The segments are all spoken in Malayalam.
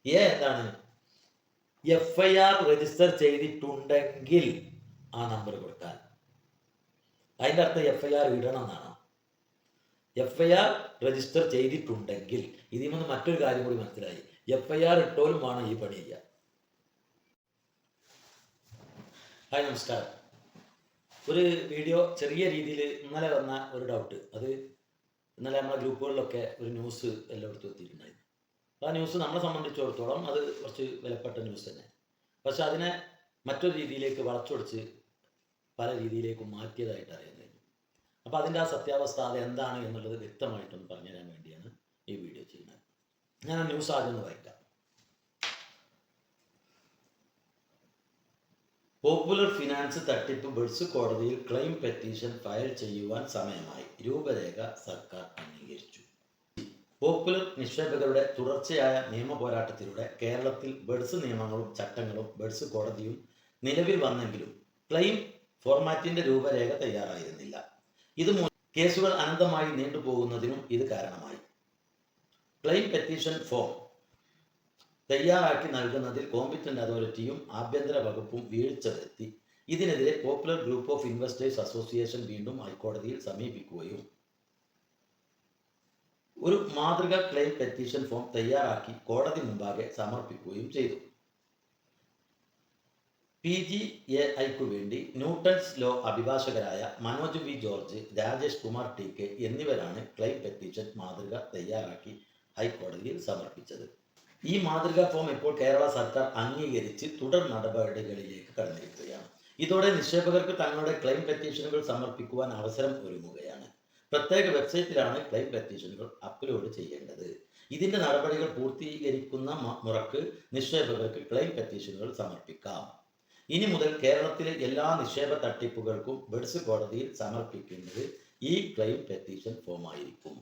എ എന്താണ്? FIR രജിസ്റ്റർ ചെയ്തിട്ടുണ്ടെങ്കിൽ ആ നമ്പർ കൊടുക്കാൻ. അതിൻ്റെ അർത്ഥം FIR ഇടണം എന്നാണ്. FIR രജിസ്റ്റർ ചെയ്തിട്ടുണ്ടെങ്കിൽ. ഇതിൽ നിന്ന് മറ്റൊരു കാര്യം കൂടി മനസ്സിലായി. FIR ഇട്ടോലും വേണം ഈ പണി ചെയ്യുക. ഹായ്, നമസ്കാരം. ഒരു വീഡിയോ ചെറിയ രീതിയിൽ ഇന്നലെ വന്ന ഒരു ഡൗട്ട്, അത് ഇന്നലെ നമ്മളെ ഗ്രൂപ്പുകളിലൊക്കെ ഒരു ന്യൂസ് എല്ലായിടത്തും എത്തിയിട്ടുണ്ടായിരുന്നു. ആ ന്യൂസ് നമ്മളെ സംബന്ധിച്ചിടത്തോളം അത് കുറച്ച് വിലപ്പെട്ട ന്യൂസ് തന്നെ. പക്ഷെ അതിനെ മറ്റൊരു രീതിയിലേക്ക് വളച്ചൊടിച്ച് പല രീതിയിലേക്കും മാറ്റിയതായിട്ട് അറിയാൻ കഴിഞ്ഞു. അപ്പോൾ അതിൻ്റെ ആ സത്യാവസ്ഥ അതെന്താണ് എന്നുള്ളത് വ്യക്തമായിട്ടൊന്ന് പറഞ്ഞു തരാൻ വേണ്ടിയാണ് ഈ വീഡിയോ ചെയ്യുന്നത്. ഞാൻ ആ ന്യൂസ് ആദ്യം ഒന്ന് വായിക്കാം. പോപ്പുലർ ഫിനാൻസ് തട്ടിപ്പ് ബഡ്സ് കോടതിയിൽ ക്ലെയിം പെറ്റീഷൻ ഫയൽ ചെയ്യുവാൻ സമയമായി. രൂപരേഖ സർക്കാർ അംഗീകരിച്ചു. പോപ്പുലർ നിക്ഷേപകരുടെ തുടർച്ചയായ നിയമ പോരാട്ടത്തിലൂടെ കേരളത്തിൽ ബഡ്സ് നിയമങ്ങളും ചട്ടങ്ങളും ബഡ്സ് കോടതിയും നിലവിൽ വന്നെങ്കിലും ക്ലെയിം ഫോർമാറ്റിന്റെ രൂപരേഖ തയ്യാറായിരുന്നില്ല. ഇതുമൂലം കേസുകൾ അനന്തമായി നീണ്ടുപോകുന്നതിനും ഇത് കാരണമായി. ക്ലെയിം പെറ്റീഷൻ ഫോം തയ്യാറാക്കി നൽകുന്നതിൽ കോമ്പറ്റന്റ് അതോറിറ്റിയും ആഭ്യന്തര വകുപ്പും വീഴ്ച വരുത്തി. ഇതിനെതിരെ popular group of investors association വീണ്ടും ഹൈക്കോടതിയിൽ സമീപിക്കുകയും ഒരു മാതൃക ക്ലെയിം പെറ്റീഷൻ ഫോം തയ്യാറാക്കി കോടതി മുമ്പാകെ സമർപ്പിക്കുകയും ചെയ്തു. PGAIക്കു വേണ്ടി ന്യൂട്ടൺസ് ലോ അഭിഭാഷകരായ Manoj V George, Rajesh Kumar TK എന്നിവരാണ് ക്ലെയിം പെറ്റീഷൻ മാതൃക തയ്യാറാക്കി ഹൈക്കോടതിയിൽ സമർപ്പിച്ചത്. ഈ മാതൃകാ ഫോം ഇപ്പോൾ കേരള സർക്കാർ അംഗീകരിച്ച് തുടർ നടപടികളിലേക്ക് കടന്നിരിക്കുകയാണ്. ഇതോടെ നിക്ഷേപകർക്ക് തങ്ങളുടെ ക്ലെയിം പെറ്റീഷനുകൾ സമർപ്പിക്കുവാൻ അവസരം ഒരുങ്ങുകയാണ്. പ്രത്യേക വെബ്സൈറ്റിലാണ് ക്ലെയിം പെറ്റീഷനുകൾ അപ്ലോഡ് ചെയ്യേണ്ടത്. ഇതിന്റെ നടപടികൾ പൂർത്തീകരിക്കുന്ന മുറക്ക് നിക്ഷേപകർക്ക് ക്ലെയിം പെറ്റീഷനുകൾ സമർപ്പിക്കാം. ഇനി മുതൽ കേരളത്തിലെ എല്ലാ നിക്ഷേപ തട്ടിപ്പുകൾക്കും ബഡ്സ് കോടതിയിൽ സമർപ്പിക്കേണ്ടത് ഈ ക്ലെയിം പെറ്റീഷൻ ഫോം ആയിരിക്കും.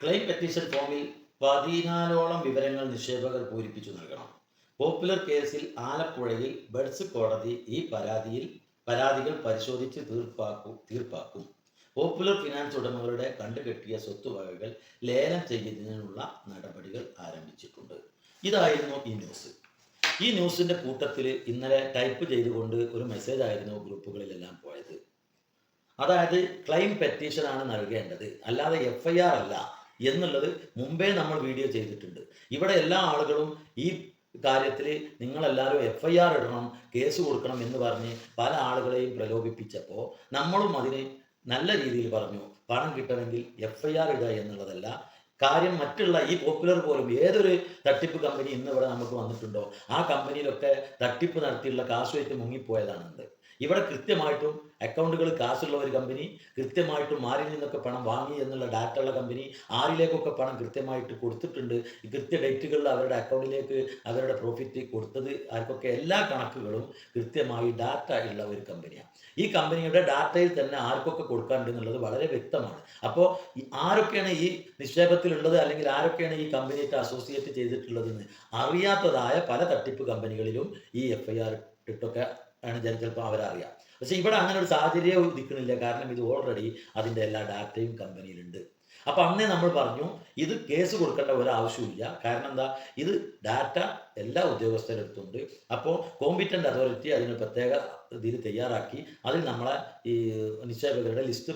ക്ലെയിം പെറ്റീഷൻ ഫോമിൽ 14ഓളം വിവരങ്ങൾ നിക്ഷേപകർ പൂരിപ്പിച്ചു നൽകണം. പോപ്പുലർ കേസിൽ ആലപ്പുഴയിൽ ബഡ്സ് കോടതി ഈ പരാതികൾ പരിശോധിച്ച് തീർപ്പാക്കും. പോപ്പുലർ ഫിനാൻസ് ഉടമകളുടെ കണ്ടുകെട്ടിയ സ്വത്തുവകകൾ ലേലം ചെയ്യുന്നതിനുള്ള നടപടികൾ ആരംഭിച്ചിട്ടുണ്ട്. ഇതായിരുന്നു ഈ ന്യൂസ്. ഈ ന്യൂസിന്റെ കൂട്ടത്തിൽ ഇന്നലെ ടൈപ്പ് ചെയ്തുകൊണ്ട് ഒരു മെസ്സേജ് ആയിരുന്നു ഗ്രൂപ്പുകളിലെല്ലാം പോയത്. അതായത് ക്ലെയിം പെറ്റീഷനാണ് നൽകേണ്ടത്, അല്ലാതെ FIR അല്ല എന്നുള്ളത് മുമ്പേ നമ്മൾ വീഡിയോ ചെയ്തിട്ടുണ്ട്. ഇവിടെ എല്ലാ ആളുകളും ഈ കാര്യത്തിൽ നിങ്ങളെല്ലാവരും FIR ഇടണം, കേസ് കൊടുക്കണം എന്ന് പറഞ്ഞ് പല ആളുകളെയും പ്രലോഭിപ്പിച്ചപ്പോൾ നമ്മളും അതിന് നല്ല രീതിയിൽ പറഞ്ഞു, പണം കിട്ടണമെങ്കിൽ FIR ഇടുക എന്നുള്ളതല്ല കാര്യം. മറ്റുള്ള ഈ പോപ്പുലർ പോലും ഏതൊരു തട്ടിപ്പ് കമ്പനി ഇന്ന് ഇവിടെ നമുക്ക് വന്നിട്ടുണ്ടോ ആ കമ്പനിയിലൊക്കെ തട്ടിപ്പ് നടത്തിയുള്ള കാശുമായിട്ട് മുങ്ങിപ്പോയതാണെന്ന്. ഇവിടെ കൃത്യമായിട്ടും അക്കൗണ്ടുകൾ കാശുള്ള ഒരു കമ്പനി, കൃത്യമായിട്ടും ആരിൽ നിന്നൊക്കെ പണം വാങ്ങി എന്നുള്ള ഡാറ്റ ഉള്ള കമ്പനി, ആരിലേക്കൊക്കെ പണം കൃത്യമായിട്ട് കൊടുത്തിട്ടുണ്ട്, കൃത്യ ഡേറ്റുകളിൽ അവരുടെ അക്കൗണ്ടിലേക്ക് അവരുടെ പ്രോഫിറ്റ് കൊടുത്തത് ആർക്കൊക്കെ എല്ലാ കണക്കുകളും കൃത്യമായി ഡാറ്റ ഉള്ള ഒരു കമ്പനിയാണ്. ഈ കമ്പനിയുടെ ഡാറ്റയിൽ തന്നെ ആർക്കൊക്കെ കൊടുക്കാനുണ്ട് എന്നുള്ളത് വളരെ വ്യക്തമാണ്. അപ്പോൾ ആരൊക്കെയാണ് ഈ നിക്ഷേപത്തിലുള്ളത് അല്ലെങ്കിൽ ആരൊക്കെയാണ് ഈ കമ്പനിയായിട്ട് അസോസിയേറ്റ് ചെയ്തിട്ടുള്ളതെന്ന് അറിയാത്തതായ പല തട്ടിപ്പ് കമ്പനികളിലും ഈ FIR ഇട്ടൊക്കെ ആണ് ചിലപ്പോൾ അവരറിയാം. പക്ഷെ ഇവിടെ അങ്ങനെ ഒരു സാഹചര്യം ഉദിക്കണില്ല. കാരണം ഇത് ഓൾറെഡി അതിൻ്റെ എല്ലാ ഡാറ്റയും കമ്പനിയിലുണ്ട്. അപ്പം അന്നേ നമ്മൾ പറഞ്ഞു ഇത് കേസ് കൊടുക്കേണ്ട ഒരാവശ്യമില്ല. കാരണം എന്താ, ഇത് ഡാറ്റ എല്ലാ ഉദ്യോഗസ്ഥരെടുത്തുണ്ട്. അപ്പോൾ കോമ്പറ്റന്റ് അതോറിറ്റി അതിന് പ്രത്യേക ഇതിൽ തയ്യാറാക്കി അതിൽ നമ്മളെ ഈ നിക്ഷേപകരുടെ ലിസ്റ്റ്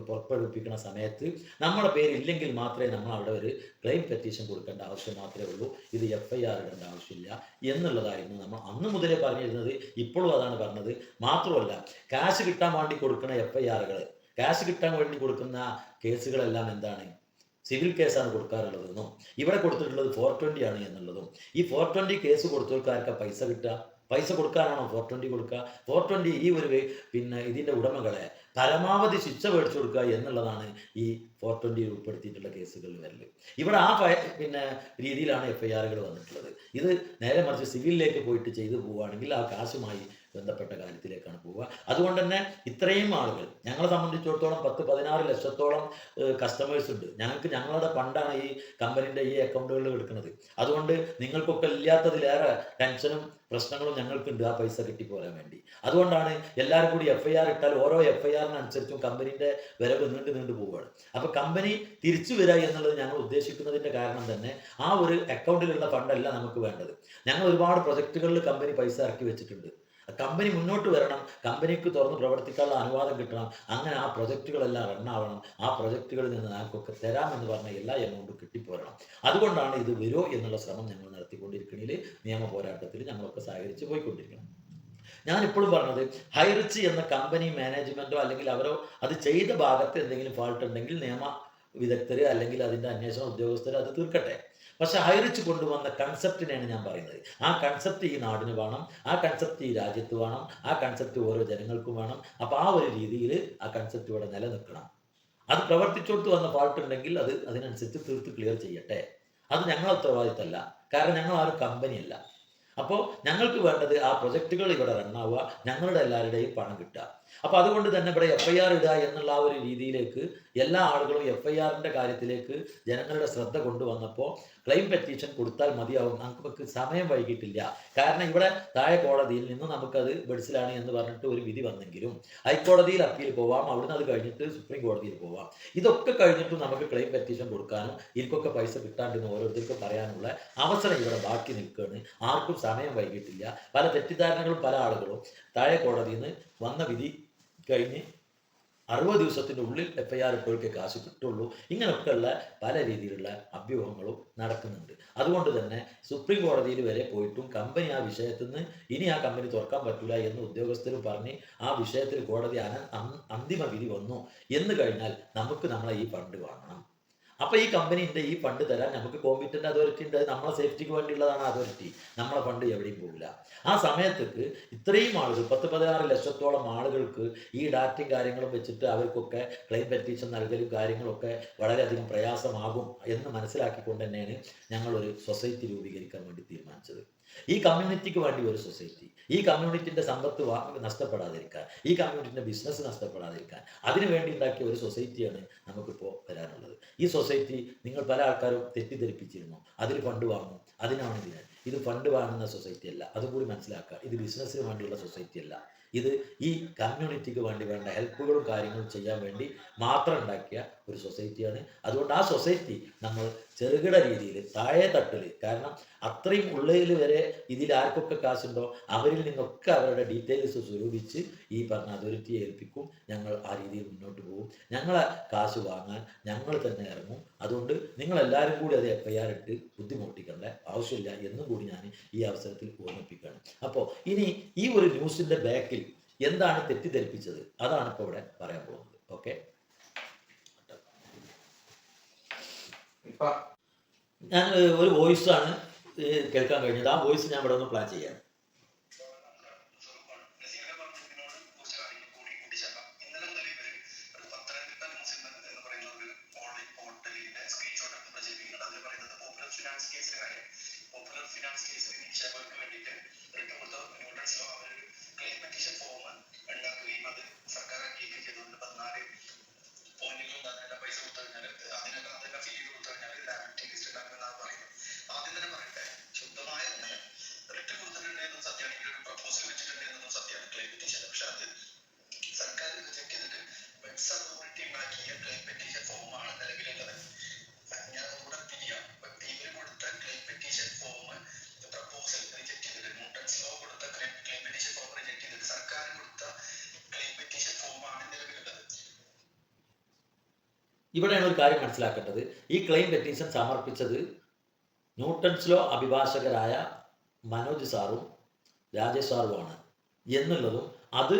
പുറപ്പെടുവിപ്പിക്കുന്ന സമയത്ത് നമ്മുടെ പേരില്ലെങ്കിൽ മാത്രമേ നമ്മൾ അവിടെ ഒരു ക്ലെയിം പെറ്റീഷൻ കൊടുക്കേണ്ട ആവശ്യം മാത്രമേ ഉള്ളൂ. ഇത് FIR ഇടേണ്ട ആവശ്യമില്ല എന്നുള്ളതായിരുന്നു നമ്മൾ അന്ന് മുതലേ പറഞ്ഞിരുന്നത്. ഇപ്പോഴും അതാണ് പറഞ്ഞത്. മാത്രമല്ല, കാശ് കിട്ടാൻ വേണ്ടി കൊടുക്കുന്ന FIRകൾ, കാശ് കിട്ടാൻ വേണ്ടി കൊടുക്കുന്ന കേസുകളെല്ലാം എന്താണ്, സിവിൽ കേസാണ് കൊടുക്കാറുള്ളതെന്നും ഇവിടെ കൊടുത്തിട്ടുള്ളത് 420 ആണ് എന്നുള്ളതും. ഈ 420 കേസ് കൊടുത്തവർക്കാർക്കാ പൈസ കിട്ടുക? പൈസ കൊടുക്കാനാണോ 420 കൊടുക്കുക? 420 ഈ ഒരു ഇതിൻ്റെ ഉടമകളെ പരമാവധി ശിക്ഷ മേടിച്ചു കൊടുക്കുക എന്നുള്ളതാണ് ഈ 420 ഉൾപ്പെടുത്തിയിട്ടുള്ള കേസുകളിൽ വരല്. ഇവിടെ ആ രീതിയിലാണ് FIRകൾ വന്നിട്ടുള്ളത്. ഇത് നേരെ മറിച്ച് സിവിലിലേക്ക് പോയിട്ട് ചെയ്തു പോവുകയാണെങ്കിൽ ആ കാശുമായി ബന്ധപ്പെട്ട കാര്യത്തിലേക്കാണ് പോവുക. അതുകൊണ്ട് തന്നെ ഇത്രയും ആളുകൾ ഞങ്ങളെ സംബന്ധിച്ചിടത്തോളം 10-16 ലക്ഷത്തോളം കസ്റ്റമേഴ്സ് ഉണ്ട്. ഞങ്ങളുടെ ഫണ്ടാണ് ഈ കമ്പനിയുടെ ഈ അക്കൗണ്ടുകളിൽ എടുക്കുന്നത്. അതുകൊണ്ട് നിങ്ങൾക്കൊക്കെ ഇല്ലാത്തതിലേറെ ടെൻഷനും പ്രശ്നങ്ങളും ഞങ്ങൾക്കുണ്ട് ആ പൈസ കിട്ടിപ്പോരാൻ വേണ്ടി. അതുകൊണ്ടാണ് എല്ലാവരും കൂടി FIR ഇട്ടാൽ ഓരോ FIR-നനുസരിച്ചും കമ്പനിയുടെ വരവ് നീണ്ടു പോവുകയാണ്. അപ്പോൾ കമ്പനി തിരിച്ചു വരിക എന്നുള്ളത് ഞങ്ങൾ ഉദ്ദേശിക്കുന്നതിൻ്റെ കാരണം തന്നെ ആ ഒരു അക്കൗണ്ടിലുള്ള ഫണ്ടല്ല നമുക്ക് വേണ്ടത്. ഞങ്ങൾ ഒരുപാട് പ്രൊജക്റ്റുകളിൽ കമ്പനി പൈസ ഇറക്കി വെച്ചിട്ടുണ്ട്. കമ്പനി മുന്നോട്ട് വരണം, കമ്പനിക്ക് തുറന്ന് പ്രവർത്തിക്കാനുള്ള അനുവാദം കിട്ടണം, അങ്ങനെ ആ പ്രൊജക്റ്റുകളെല്ലാം റണ്ണാവണം, ആ പ്രൊജക്റ്റുകളിൽ നിന്ന് ഞങ്ങൾക്കൊക്കെ തരാമെന്ന് പറഞ്ഞ എല്ലാ എമൗണ്ടും കിട്ടിപ്പോരണം. അതുകൊണ്ടാണ് ഇത് വരുമോ എന്നുള്ള ശ്രമം ഞങ്ങൾ നടത്തിക്കൊണ്ടിരിക്കുന്നതിൽ നിയമ പോരാട്ടത്തിൽ ഞങ്ങളൊക്കെ സഹകരിച്ച് പോയിക്കൊണ്ടിരിക്കണം. ഞാനിപ്പോഴും പറഞ്ഞത് ഹൈറിച്ച് എന്ന കമ്പനി മാനേജ്മെൻറ്റോ അല്ലെങ്കിൽ അവരോ അത് ചെയ്ത ഭാഗത്ത് എന്തെങ്കിലും ഫാൾട്ട് ഉണ്ടെങ്കിൽ നിയമ വിദഗ്ധർ അല്ലെങ്കിൽ അതിൻ്റെ അന്വേഷണ ഉദ്യോഗസ്ഥർ അത് തീർക്കട്ടെ. പക്ഷെ ഹൈറിച്ച് കൊണ്ടുവന്ന കൺസെപ്റ്റിനെയാണ് ഞാൻ പറയുന്നത്. ആ കൺസെപ്റ്റ് ഈ നാടിന് വേണം, ആ കൺസെപ്റ്റ് ഈ രാജ്യത്ത് വേണം, ആ കൺസെപ്റ്റ് ഓരോ ജനങ്ങൾക്കും വേണം. അപ്പോൾ ആ ഒരു രീതിയിൽ ആ കൺസെപ്റ്റ് ഇവിടെ നിലനിൽക്കണം. അത് പ്രവർത്തിച്ചോട്ട് വന്ന ഫാൾട്ട് ഉണ്ടെങ്കിൽ അത് അതിനനുസരിച്ച് തീർത്ത് ക്ലിയർ ചെയ്യട്ടെ. അത് ഞങ്ങളെ ഉത്തരവാദിത്തമല്ല, കാരണം ഞങ്ങൾ ആരും കമ്പനിയല്ല. അപ്പോൾ ഞങ്ങൾക്ക് വേണ്ടത് ആ പ്രൊജക്റ്റുകൾ ഇവിടെ റണ്ണാവുക, ഞങ്ങളുടെ എല്ലാവരുടെയും പണം കിട്ടുക. അപ്പോൾ അതുകൊണ്ട് തന്നെ ഇവിടെ FIR ഇടുക എന്നുള്ള ആ ഒരു രീതിയിലേക്ക് എല്ലാ ആളുകളും FIR-ൻ്റെ കാര്യത്തിലേക്ക് ജനങ്ങളുടെ ശ്രദ്ധ കൊണ്ടുവന്നപ്പോൾ ക്ലെയിം പെറ്റീഷൻ കൊടുത്താൽ മതിയാവും, നമുക്ക് സമയം വൈകിട്ടില്ല. കാരണം ഇവിടെ താഴെ കോടതിയിൽ നിന്ന് നമുക്കത് ബെഡ്സിലാണ് എന്ന് പറഞ്ഞിട്ട് ഒരു വിധി വന്നെങ്കിലും ഹൈക്കോടതിയിൽ അപ്പീൽ പോവാം, അവിടുന്ന് അത് കഴിഞ്ഞിട്ട് സുപ്രീം കോടതിയിൽ പോവാം. ഇതൊക്കെ കഴിഞ്ഞിട്ടും നമുക്ക് ക്ലെയിം പെറ്റീഷൻ കൊടുക്കാനും എനിക്കൊക്കെ പൈസ കിട്ടാണ്ടെന്ന് ഓരോരുത്തർക്കും പറയാനുള്ള അവസരം ഇവിടെ ബാക്കി നിൽക്കുകയാണ്. ആർക്കും സമയം വൈകിട്ടില്ല. പല തെറ്റിദ്ധാരണകളും പല ആളുകളും താഴെ കോടതിയിൽ നിന്ന് വന്ന വിധി കഴിഞ്ഞ് 60 ദിവസത്തിൻ്റെ ഉള്ളിൽ FIR ഇട്ടവർക്ക് കാശ് കിട്ടുള്ളൂ, ഇങ്ങനെയൊക്കെയുള്ള പല രീതിയിലുള്ള അഭ്യൂഹങ്ങളും നടക്കുന്നുണ്ട്. അതുകൊണ്ട് തന്നെ സുപ്രീം കോടതിയിൽ വരെ പോയിട്ടും കമ്പനി ആ വിഷയത്തിൽ നിന്ന് ഇനി ആ കമ്പനി തുറക്കാൻ പറ്റില്ല എന്ന് ഉദ്യോഗസ്ഥരും പറഞ്ഞ് ആ വിഷയത്തിൽ കോടതി അന്തിമ വിധി വന്നു എന്ന് കഴിഞ്ഞാൽ നമുക്ക് നമ്മളെ ഈ ഫണ്ട് വാങ്ങണം. അപ്പോൾ ഈ കമ്പനീൻ്റെ ഈ ഫണ്ട് തരാൻ നമുക്ക് കോമ്പീറ്റൻ്റ് അതോറിറ്റി ഉണ്ട്. നമ്മളെ സേഫ്റ്റിക്ക് വേണ്ടിയുള്ളതാണ് അതോറിറ്റി. നമ്മളെ ഫണ്ട് എവിടെയും പോകില്ല. ആ സമയത്തേക്ക് ഇത്രയും ആളുകൾ 10-16 ലക്ഷത്തോളം ആളുകൾക്ക് ഈ ഡാറ്റയും കാര്യങ്ങളും വെച്ചിട്ട് അവർക്കൊക്കെ ക്ലെയിം പെറ്റീഷൻ നൽകലും കാര്യങ്ങളൊക്കെ വളരെയധികം പ്രയാസമാകും എന്ന് മനസ്സിലാക്കിക്കൊണ്ട് തന്നെയാണ് ഞങ്ങളൊരു സൊസൈറ്റി രൂപീകരിക്കാൻ വേണ്ടി തീരുമാനിച്ചത്. ഈ കമ്മ്യൂണിറ്റിക്ക് വേണ്ടി ഒരു സൊസൈറ്റി, ഈ കമ്മ്യൂണിറ്റിൻ്റെ സമ്പത്ത് നഷ്ടപ്പെടാതിരിക്കാൻ, ഈ കമ്മ്യൂണിറ്റിൻ്റെ ബിസിനസ് നഷ്ടപ്പെടാതിരിക്കാൻ അതിനു വേണ്ടി ഉണ്ടാക്കിയ ഒരു സൊസൈറ്റിയാണ് നമുക്കിപ്പോൾ വരാനുള്ളത്. ഈ സൊസൈറ്റി നിങ്ങൾ പല ആൾക്കാരും തെറ്റിദ്ധരിപ്പിച്ചിരുന്നു, അതിൽ ഫണ്ട് വാങ്ങും, അതിനാണ് ഇതിന്. ഇത് ഫണ്ട് വാങ്ങുന്ന സൊസൈറ്റി അല്ല, അതുകൂടി മനസ്സിലാക്കുക. ഇത് ബിസിനസ്സിന് വേണ്ടിയുള്ള സൊസൈറ്റി അല്ല, ഇത് ഈ കമ്മ്യൂണിറ്റിക്ക് വേണ്ടി വേണ്ട ഹെൽപ്പുകളും കാര്യങ്ങളും ചെയ്യാൻ വേണ്ടി മാത്രം ഉണ്ടാക്കിയ ഒരു സൊസൈറ്റിയാണ്. അതുകൊണ്ട് ആ സൊസൈറ്റി നമ്മൾ ചെറുകിട രീതിയിൽ താഴെ തട്ടിൽ, കാരണം അത്രയും ഉള്ളിൽ വരെ ഇതിൽ ആർക്കൊക്കെ കാശുണ്ടോ അവരിൽ നിന്നൊക്കെ അവരുടെ ഡീറ്റെയിൽസ് സ്വരൂപിച്ച് ഈ പറഞ്ഞ അതോറിറ്റിയെ ഏൽപ്പിക്കും. ഞങ്ങൾ ആ രീതിയിൽ മുന്നോട്ട് പോകും. ഞങ്ങളെ കാശ് വാങ്ങാൻ ഞങ്ങൾ തന്നെ ഇറങ്ങും. അതുകൊണ്ട് നിങ്ങളെല്ലാവരും കൂടി അത് FIR ഇട്ട് ബുദ്ധിമുട്ടിക്കേണ്ട ആവശ്യമില്ല എന്നും കൂടി ഞാൻ ഈ അവസരത്തിൽ ഓർമ്മിപ്പിക്കുകയാണ്. അപ്പോൾ ഇനി ഈ ഒരു ന്യൂസിൻ്റെ ബാക്കിൽ എന്താണ് തെറ്റിദ്ധരിപ്പിച്ചത് അതാണ് ഇപ്പോൾ ഇവിടെ പറയാൻ പോകുന്നത്. ഓക്കെ, ഞാൻ ഒരു വോയിസാണ് കേൾക്കാൻ കഴിഞ്ഞത്. ആ വോയിസ് ഞാൻ ഇവിടെ ഒന്ന് പ്ലാൻ ചെയ്യാം. ഇവിടെയാണ് ഒരു കാര്യം മനസ്സിലാക്കേണ്ടത്. ഈ ക്ലെയിം പെറ്റീഷൻ സമർപ്പിച്ചത് ന്യൂട്ടൺസ് ലോ അഭിഭാഷകരായ മനോജ് സാറും രാജേഷ് സാറുമാണ് എന്നുള്ളതും അത്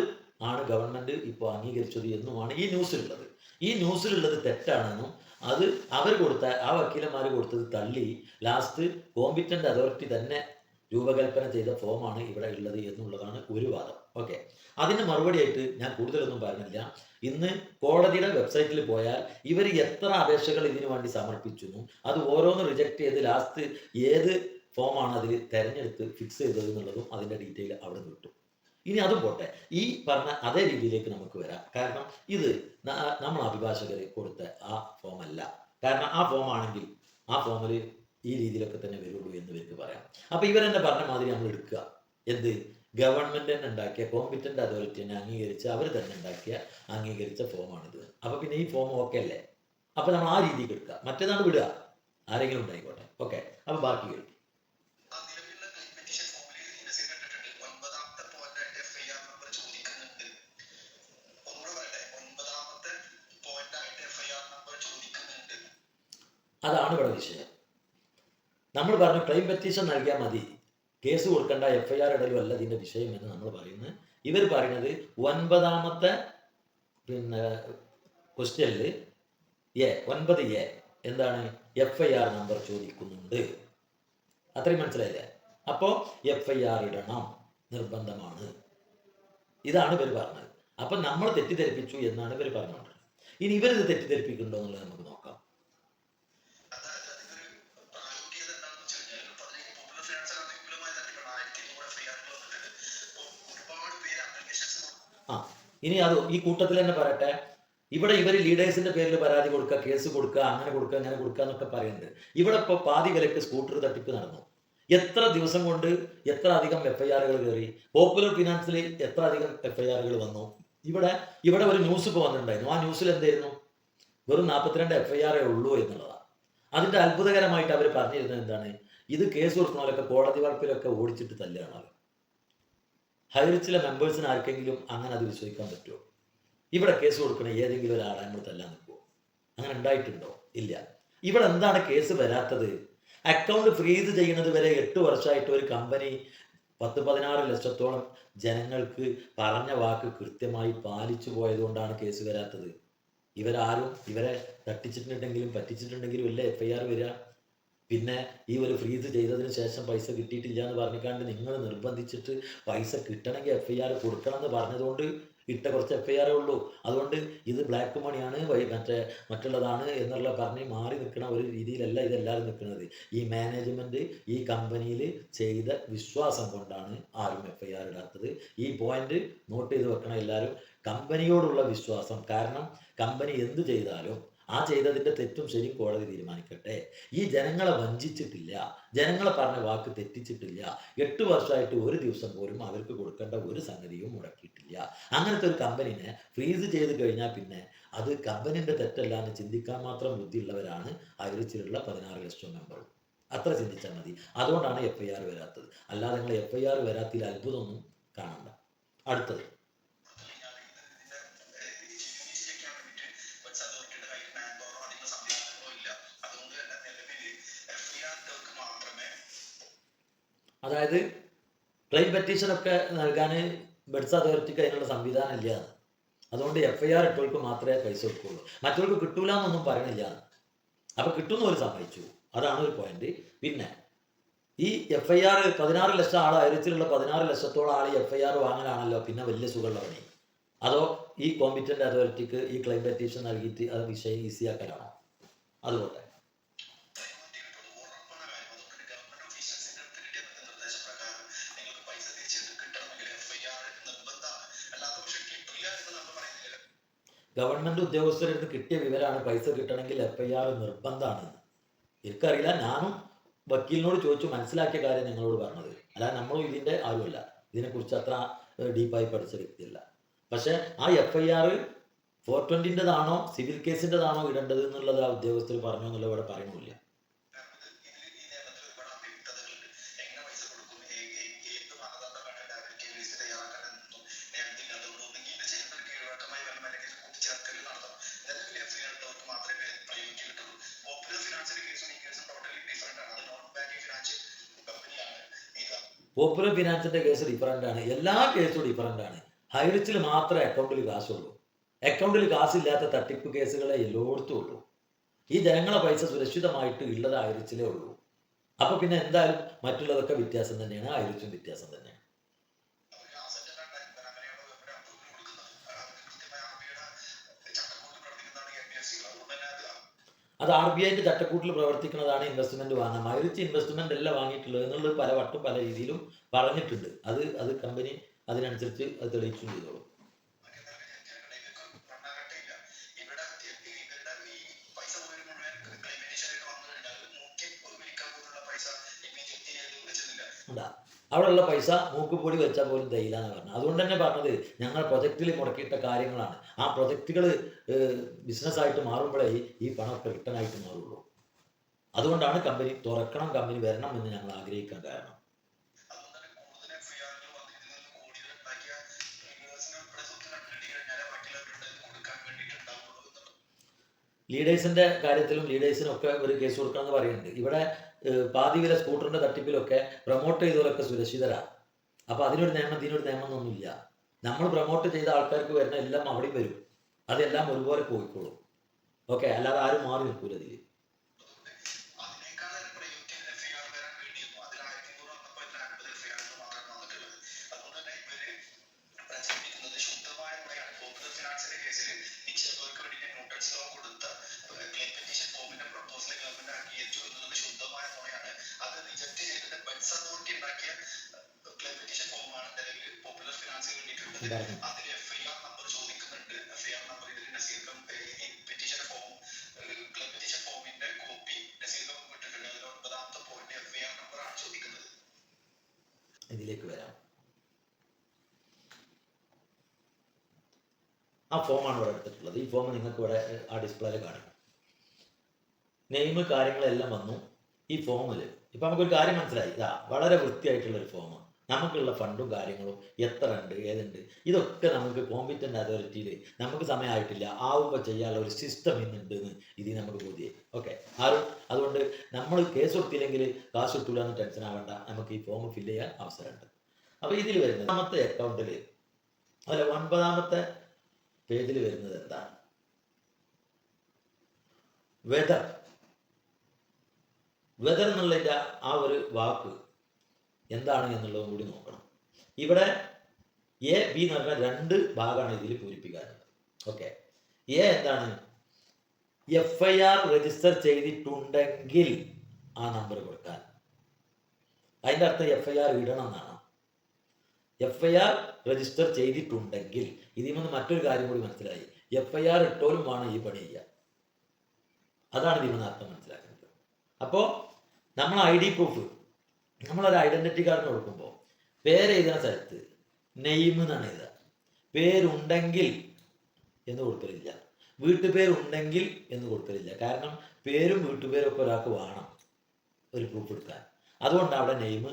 ആണ് ഗവൺമെൻറ് ഇപ്പോൾ അംഗീകരിച്ചത് എന്നുമാണ് ഈ ന്യൂസിലുള്ളത്. ഈ ന്യൂസിലുള്ളത് തെറ്റാണെന്നും അത് അവർ കൊടുത്ത ആ വക്കീലന്മാർ കൊടുത്തത് തള്ളി ലാസ്റ്റ് കോമ്പിറ്റൻ്റ് അതോറിറ്റി തന്നെ രൂപകൽപ്പന ചെയ്ത ഫോമാണ് ഇവിടെ ഉള്ളത് എന്നുള്ളതാണ് ഒരു വാദം. ഓക്കെ, അതിന് മറുപടിയായിട്ട് ഞാൻ കൂടുതലൊന്നും പറഞ്ഞില്ല. ഇന്ന് കോടതിയുടെ വെബ്സൈറ്റിൽ പോയാൽ ഇവർ എത്ര അപേക്ഷകൾ ഇതിനു വേണ്ടി സമർപ്പിച്ചു, അത് ഓരോന്ന് റിജക്റ്റ് ചെയ്ത് ലാസ്റ്റ് ഏത് ഫോമാണ് അതിൽ തിരഞ്ഞെടുത്ത് ഫിക്സ് ചെയ്തത് എന്നുള്ളതും അതിൻ്റെ ഡീറ്റെയിൽ അവിടെ കിട്ടും. ഇനി അതും പോട്ടെ, ഈ പറഞ്ഞ അതേ രീതിയിലേക്ക് നമുക്ക് വരാം. കാരണം ഇത് നമ്മൾ അഭിഭാഷകർ കൊടുത്ത ആ ഫോം അല്ല. കാരണം ആ ഫോം ആണെങ്കിൽ ആ ഫോമിൽ ഈ രീതിയിലൊക്കെ തന്നെ വരുള്ളൂ എന്ന് ഇവർക്ക് പറയാം. അപ്പൊ ഇവരെന്നെ പറഞ്ഞ മാതിരി നമ്മൾ എടുക്കുക. എന്ത്? ഗവൺമെന്റ് തന്നെ ഉണ്ടാക്കിയ കോമ്പിറ്റന്റ് അതോറിറ്റി തന്നെ അംഗീകരിച്ച് അവർ തന്നെ ഉണ്ടാക്കിയ അംഗീകരിച്ച ഫോമാണിത്. അപ്പൊ പിന്നെ ഈ ഫോം ഓക്കെ അല്ലേ? അപ്പൊ നമ്മൾ ആ രീതിക്ക് എടുക്കുക, മറ്റേതാണ് വിടുക, ആരെങ്കിലും ഉണ്ടായിക്കോട്ടെ. ഓക്കെ, അപ്പൊ ബാക്കി കേൾക്കും. അതാണ് ഇവിടെ വിഷയം. നമ്മൾ പറഞ്ഞു ക്ലെയിം പെറ്റീഷൻ നൽകിയാൽ മതി, കേസ് കൊടുക്കേണ്ട, FIR ഇടലും അല്ല ഇതിന്റെ വിഷയം എന്ന് നമ്മൾ പറയുന്നത്. ഇവർ പറയുന്നത് 9ാമത്തെ പിന്നെ ക്വസ്റ്റ്യനിൽ 9A എന്താണ്? FIR നമ്പർ ചോദിക്കുന്നുണ്ട്. അത്രയും മനസ്സിലായില്ലേ? അപ്പോൾ FIR ഇടണം, നിർബന്ധമാണ്. ഇതാണ് ഇവർ പറഞ്ഞത്. അപ്പൊ നമ്മൾ തെറ്റിദ്ധരിപ്പിച്ചു എന്നാണ് ഇവർ പറഞ്ഞുകൊണ്ടിരുന്നത്. ഇനി ഇവരിത് തെറ്റിദ്ധരിപ്പിക്കുന്നുണ്ടോ എന്നുള്ളത് നമുക്ക് നോക്കാം. ഇനി അത് ഈ കൂട്ടത്തിൽ തന്നെ പറയട്ടെ, ഇവിടെ ഇവർ ലീഡേഴ്സിന്റെ പേരിൽ പരാതി കൊടുക്കുക, കേസ് കൊടുക്കുക, അങ്ങനെ കൊടുക്കുക, അങ്ങനെ കൊടുക്കുക എന്നൊക്കെ പറയുന്നുണ്ട്. ഇവിടെ ഇപ്പോൾ പാതി വിലക്ക് സ്കൂട്ടർ തട്ടിപ്പ് നടന്നു. എത്ര ദിവസം കൊണ്ട് എത്ര അധികം FIRകൾ കയറി? പോപ്പുലർ ഫിനാൻസിൽ എത്ര അധികം FIRകൾ വന്നു? ഇവിടെ ഒരു ന്യൂസ് ഇപ്പോൾ വന്നിട്ടുണ്ടായിരുന്നു. ആ ന്യൂസിൽ എന്തായിരുന്നു? വെറും 42 FIR ഉള്ളൂ എന്നുള്ളതാണ്. അതിന്റെ അത്ഭുതകരമായിട്ട് അവർ പറഞ്ഞിരുന്നത് എന്താണ്? ഇത് കേസ് കൊടുക്കുന്നവരൊക്കെ കോടതി വളപ്പിലൊക്കെ ഓടിച്ചിട്ട് തല്ലുകയാണ്. ഹൈറിച്ചിലെ മെമ്പേഴ്സിന് ആർക്കെങ്കിലും അങ്ങനെ അത് വിശ്വസിക്കാൻ പറ്റുമോ? ഇവിടെ കേസ് കൊടുക്കണ ഏതെങ്കിലും ഒരാളെ നമ്മൾ തല്ലാൻ നിൽക്കുമോ? അങ്ങനെ ഉണ്ടായിട്ടുണ്ടോ? ഇല്ല. ഇവിടെ എന്താണ് കേസ് വരാത്തത്? അക്കൗണ്ട് ഫ്രീസ് ചെയ്യുന്നത് വരെ 8 വർഷമായിട്ട് ഒരു കമ്പനി 10-16 ലക്ഷത്തോളം ജനങ്ങൾക്ക് പറഞ്ഞ വാക്ക് കൃത്യമായി പാലിച്ചു പോയതുകൊണ്ടാണ് കേസ് വരാത്തത്. ഇവരെ തട്ടിച്ചിട്ടുണ്ടെങ്കിലും പറ്റിച്ചിട്ടുണ്ടെങ്കിലും ഇല്ല FIR വരിക. പിന്നെ ഈ ഒരു ഫ്രീസ് ചെയ്തതിന് ശേഷം പൈസ കിട്ടിയിട്ടില്ല എന്ന് പറഞ്ഞിക്കാണ്ട് നിങ്ങൾ നിർബന്ധിച്ചിട്ട് പൈസ കിട്ടണമെങ്കിൽ FIR കൊടുക്കണം എന്ന് പറഞ്ഞതുകൊണ്ട് ഇട്ട കുറച്ച് FIR ഉള്ളൂ. അതുകൊണ്ട് ഇത് ബ്ലാക്ക് മണിയാണ്, മറ്റുള്ളതാണ് എന്നുള്ള പറഞ്ഞ് മാറി നിൽക്കുന്ന ഒരു രീതിയിലല്ല ഇതെല്ലാവരും നിൽക്കുന്നത്. ഈ മാനേജ്മെന്റ് ഈ കമ്പനിയിൽ ചെയ്ത വിശ്വാസം കൊണ്ടാണ് ആരും FIR ഇടാത്തത്. ഈ പോയിന്റ് നോട്ട് ചെയ്ത് വെക്കണം എല്ലാവരും. കമ്പനിയോടുള്ള വിശ്വാസം. കാരണം കമ്പനി എന്ത് ചെയ്താലും ആ ചെയ്തതിന്റെ തെറ്റും ശരിയും കോടതി തീരുമാനിക്കട്ടെ. ഈ ജനങ്ങളെ വഞ്ചിച്ചിട്ടില്ല, ജനങ്ങളെ പറഞ്ഞ വാക്ക് തെറ്റിച്ചിട്ടില്ല. 8 വർഷമായിട്ട് ഒരു ദിവസം പോലും അവർക്ക് കൊടുക്കേണ്ട ഒരു സംഗതിയും മുടക്കിയിട്ടില്ല. അങ്ങനത്തെ ഒരു കമ്പനിനെ ഫ്രീസ് ചെയ്ത് കഴിഞ്ഞാൽ പിന്നെ അത് കമ്പനിന്റെ തെറ്റല്ല എന്ന് ചിന്തിക്കാൻ മാത്രം ബുദ്ധിയുള്ളവരാണ് ഹൈറിച്ചിലുള്ള 16 ലക്ഷം മെമ്പർ. അത്ര ചിന്തിച്ചാൽ മതി. അതുകൊണ്ടാണ് FIR വരാത്തത്. അല്ലാതെ നിങ്ങൾ FIR വരാത്തതിൽ അത്ഭുതമൊന്നും കാണണ്ട. അടുത്തത് അതായത് ക്ലെയിം പെറ്റീഷനൊക്കെ നൽകാൻ ബെഡ്സ് അതോറിറ്റിക്ക് അതിനുള്ള സംവിധാനം ഇല്ല. അതുകൊണ്ട് FIR ഇട്ടവർക്ക് മാത്രമേ പൈസ കൊടുക്കുള്ളൂ, മറ്റവർക്ക് കിട്ടൂല എന്നൊന്നും പറയണില്ല. അപ്പൊ കിട്ടുന്ന ഒരു സമ്മതിച്ചു. അതാണ് ഒരു പോയിന്റ്. പിന്നെ ഈ FIR 16 ലക്ഷം ആൾ ഹൈറിച്ചിലുള്ള 16 ലക്ഷത്തോളം ആൾ FIR വാങ്ങലാണല്ലോ പിന്നെ വലിയ സുഖമുള്ള പണി. അതോ ഈ കോമ്പിറ്റന്റ് അതോറിറ്റിക്ക് ഈ ക്ലെയിം പെറ്റീഷൻ നൽകിയിട്ട് അത് വിഷയം ഈസിയാക്കലാണോ? അതുപോലെ ഗവൺമെന്റ് ഉദ്യോഗസ്ഥരുടെ കിട്ടിയ വിവരമാണ് പൈസ കിട്ടണമെങ്കിൽ FIR നിർബന്ധമാണ്. എനിക്കറിയില്ല, ഞാനും വക്കീലിനോട് ചോദിച്ചു മനസ്സിലാക്കിയ കാര്യം നിങ്ങളോട് പറഞ്ഞത്. അല്ലാതെ നമ്മളും ഇതിന്റെ ആരുമല്ല, ഇതിനെക്കുറിച്ച് അത്ര ഡീപ്പായി പഠിച്ച വ്യക്തിയല്ല. പക്ഷെ ആ FIR 420-ൻ്റെതാണോ സിവിൽ കേസിൻ്റെതാണോ ഇടേണ്ടത് എന്നുള്ളത് ആ ഉദ്യോഗസ്ഥർ പറഞ്ഞു എന്നുള്ളത് ഇവിടെ പറയണില്ല. പോപ്പുലർ ഫിനാൻസിന്റെ കേസ് ഡിഫറൻ്റ് ആണ്, എല്ലാ കേസും ഡിഫറൻ്റ് ആണ്. ഹൈറിച്ചിൽ മാത്രമേ അക്കൗണ്ടിൽ കാശുള്ളൂ. അക്കൗണ്ടിൽ കാശില്ലാത്ത തട്ടിപ്പ് കേസുകളെ എല്ലായിടത്തും ഉള്ളൂ. ഈ ജനങ്ങളെ പൈസ സുരക്ഷിതമായിട്ട് ഉള്ളത് ഹൈറിച്ചിലേ ഉള്ളൂ. അപ്പൊ പിന്നെ എന്തായാലും മറ്റുള്ളതൊക്കെ വ്യത്യാസം തന്നെയാണ്, ഹൈറിച്ചും വ്യത്യാസം തന്നെയാണ്. അത് RBIന്റെ ചട്ടക്കൂട്ടിൽ പ്രവർത്തിക്കുന്നതാണ് ഇൻവെസ്റ്റ്മെന്റ് വാങ്ങാം. ഹൈറിച്ച് ഇൻവെസ്റ്റ്മെന്റ് അല്ല വാങ്ങിയിട്ടുള്ളത് എന്നുള്ളത് പല വട്ടം പല രീതിയിലും പറഞ്ഞിട്ടുണ്ട്. അത് കമ്പനി അതിനനുസരിച്ച് അത് തെളിയിച്ചും ചെയ്തോളൂ. അവിടെയുള്ള പൈസ മൂക്കുപൊടി വെച്ചാൽ പോലും തയ്യില്ല എന്ന് പറഞ്ഞു. അതുകൊണ്ട് തന്നെ പറഞ്ഞത് ഞങ്ങൾ പ്രൊജക്റ്റിൽ മുടക്കിയിട്ട കാര്യങ്ങളാണ്. ആ പ്രൊജക്റ്റുകൾ ബിസിനസ്സായിട്ട് മാറുമ്പോഴേ ഈ പണമൊക്കെ റിട്ടേൺ മാറുള്ളൂ. അതുകൊണ്ടാണ് കമ്പനി തുറക്കണം, കമ്പനി വരണം എന്ന് ഞങ്ങൾ ആഗ്രഹിക്കാൻ കാരണം. ലീഡേഴ്സിന്റെ കാര്യത്തിലും ലീഡേഴ്സിനൊക്കെ ഒരു കേസ് കൊടുക്കണം എന്ന് പറയുന്നുണ്ട്. ഇവിടെ പാതി വില സ്കൂട്ടറിന്റെ തട്ടിപ്പിലൊക്കെ പ്രൊമോട്ട് ചെയ്തവരൊക്കെ സുരക്ഷിതരാണ്. അപ്പോൾ അതിനൊരു നിയമം ഇതിനൊരു നിയമം ഒന്നുമില്ല. നമ്മൾ പ്രൊമോട്ട് ചെയ്ത ആൾക്കാർക്ക് വരുന്ന എല്ലാം അവിടെയും വരും. അതെല്ലാം ഒരുപോലെ പോയിക്കോളും. ഓക്കെ, അല്ലാതെ ആരും മാറി നിൽക്കൂല ഇതിൽ. ഇതിലേക്ക് വരാം. ആ ഫോമാണ് ഇവിടെ എടുത്തിട്ടുള്ളത്. ഈ ഫോം നിങ്ങൾക്ക് ഇവിടെ ആ ഡിസ്പ്ലേയിൽ കാണും. നെയിം കാര്യങ്ങളെല്ലാം വന്നു. ഈ ഫോമിൽ ഇപ്പം നമുക്കൊരു കാര്യം മനസ്സിലായി. ഇതാ വളരെ വൃത്തിയായിട്ടുള്ളൊരു ഫോം. നമുക്കുള്ള ഫണ്ടും കാര്യങ്ങളും എത്ര ഉണ്ട്, ഏതുണ്ട്, ഇതൊക്കെ നമുക്ക് കോമ്പറ്റൻ്റ് അതോറിറ്റിയിൽ നമുക്ക് സമയമായിട്ടില്ല, ആവുമ്പോൾ ചെയ്യാനുള്ള ഒരു സിസ്റ്റം ഇന്നുണ്ട് എന്ന് ഇതിൽ നമുക്ക് ബോധ്യമായി. ഓക്കെ, അതുകൊണ്ട് നമ്മൾ കേസ് കൊടുത്തില്ലെങ്കിൽ കാശ് കിട്ടൂല എന്ന് ടെൻഷൻ ആവേണ്ട. നമുക്ക് ഈ ഫോം ഫില്ല് ചെയ്യാൻ അവസരമുണ്ട്. അപ്പോൾ ഇതിൽ വരുന്നത് 9ാമത്തെ അക്കൗണ്ടിൽ അല്ല 9ാമത്തെ പേജിൽ വരുന്നത് എന്താണ്? വെദർ എന്നുള്ളതിൻ്റെ ആ ഒരു വാക്ക് എന്താണ് എന്നുള്ളതും കൂടി നോക്കണം. ഇവിടെ എ ബി എന്ന് പറഞ്ഞാൽ 2 ഭാഗമാണ് ഇതിൽ പൂരിപ്പിക്കാറുള്ളത്. ഓക്കെ, എ എന്താണ്? FIR രജിസ്റ്റർ ചെയ്തിട്ടുണ്ടെങ്കിൽ ആ നമ്പർ കൊടുക്കാൻ. അതിൻ്റെ അർത്ഥം FIR ഇടണം എന്നാണ്. FIR രജിസ്റ്റർ ചെയ്തിട്ടുണ്ടെങ്കിൽ ഇതിൽ നിന്ന് മറ്റൊരു കാര്യം കൂടി മനസ്സിലായി. FIR ഇട്ടോലും വേണം ഈ പണി ചെയ്യുക. അതാണ് ഇതിൽ നിന്ന് അർത്ഥം മനസ്സിലാക്കുന്നത്. അപ്പോൾ നമ്മൾ ID പ്രൂഫ്, നമ്മളൊരു ഐഡൻറ്റിറ്റി കാർഡിന് കൊടുക്കുമ്പോൾ പേര് എഴുതുന്ന സ്ഥലത്ത് നെയിം എന്നാണ് എഴുതുക. പേരുണ്ടെങ്കിൽ എന്ന് കൊടുക്കലില്ല, വീട്ടുപേരുണ്ടെങ്കിൽ എന്ന് കൊടുക്കലില്ല. കാരണം പേരും വീട്ടുപേരും ഒക്കെ ഒരാൾക്ക് വേണം ഒരു പ്രൂഫ് എടുക്കാൻ. അതുകൊണ്ട് അവിടെ നെയിം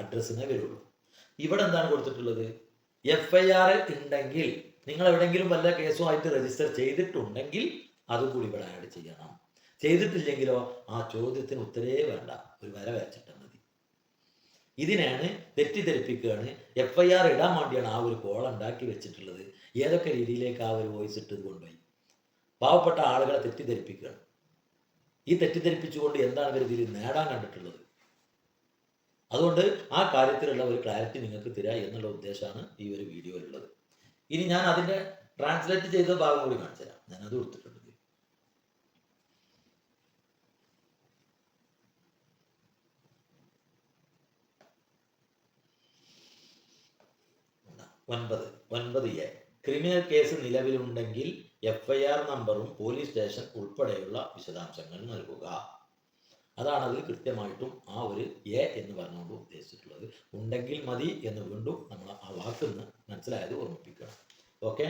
അഡ്രസ്സിനെ വരുള്ളൂ. ഇവിടെ എന്താണ് കൊടുത്തിട്ടുള്ളത്? FIR ഉണ്ടെങ്കിൽ, നിങ്ങൾ എവിടെയെങ്കിലും വല്ല കേസുമായിട്ട് രജിസ്റ്റർ ചെയ്തിട്ടുണ്ടെങ്കിൽ അതും കൂടി ഇവിടെ ആഡ് ചെയ്യണം. ചെയ്തിട്ടില്ലെങ്കിലോ ആ ചോദ്യത്തിന് ഉത്തരേ വേണ്ട, ഒരു വര വെച്ചിട്ടാൽ മതി. ഇതിനാണ് തെറ്റിദ്ധരിപ്പിക്കുകയാണ്. FIR ഇടാൻ വേണ്ടിയാണ് ആ ഒരു കോൾ ഉണ്ടാക്കി വെച്ചിട്ടുള്ളത്. ഏതൊക്കെ രീതിയിലേക്ക് ആ ഒരു വോയിസ് ഇട്ടത് കൊണ്ടുപോയി പാവപ്പെട്ട ആളുകളെ തെറ്റിദ്ധരിപ്പിക്കുകയാണ്. ഈ തെറ്റിദ്ധരിപ്പിച്ചുകൊണ്ട് എന്താണ് ഇവർ ഇതിൽ നേടാൻ കണ്ടിട്ടുള്ളത്? അതുകൊണ്ട് ആ കാര്യത്തിലുള്ള ഒരു ക്ലാരിറ്റി നിങ്ങൾക്ക് തരാം എന്നുള്ള ഉദ്ദേശമാണ് ഈ ഒരു വീഡിയോയിലുള്ളത്. ഇനി ഞാൻ അതിൻ്റെ ട്രാൻസ്ലേറ്റ് ചെയ്ത ഭാഗം കൂടി കാണിച്ചു തരാം. ഞാനത് കൊടുത്തിട്ടുണ്ട്. 9A ക്രിമിനൽ കേസ് നിലവിലുണ്ടെങ്കിൽ FIR നമ്പറും പോലീസ് സ്റ്റേഷൻ ഉൾപ്പെടെയുള്ള വിശദാംശങ്ങൾ നൽകുക. അതാണ് അതിൽ കൃത്യമായിട്ടും ആ ഒരു എ എന്ന് പറഞ്ഞുകൊണ്ട് ഉദ്ദേശിച്ചിട്ടുള്ളത്. ഉണ്ടെങ്കിൽ മതി എന്ന് വീണ്ടും നമ്മൾ ആ വാക്കിന്ന് മനസ്സിലായത് ഓർമ്മിപ്പിക്കണം. ഓക്കെ.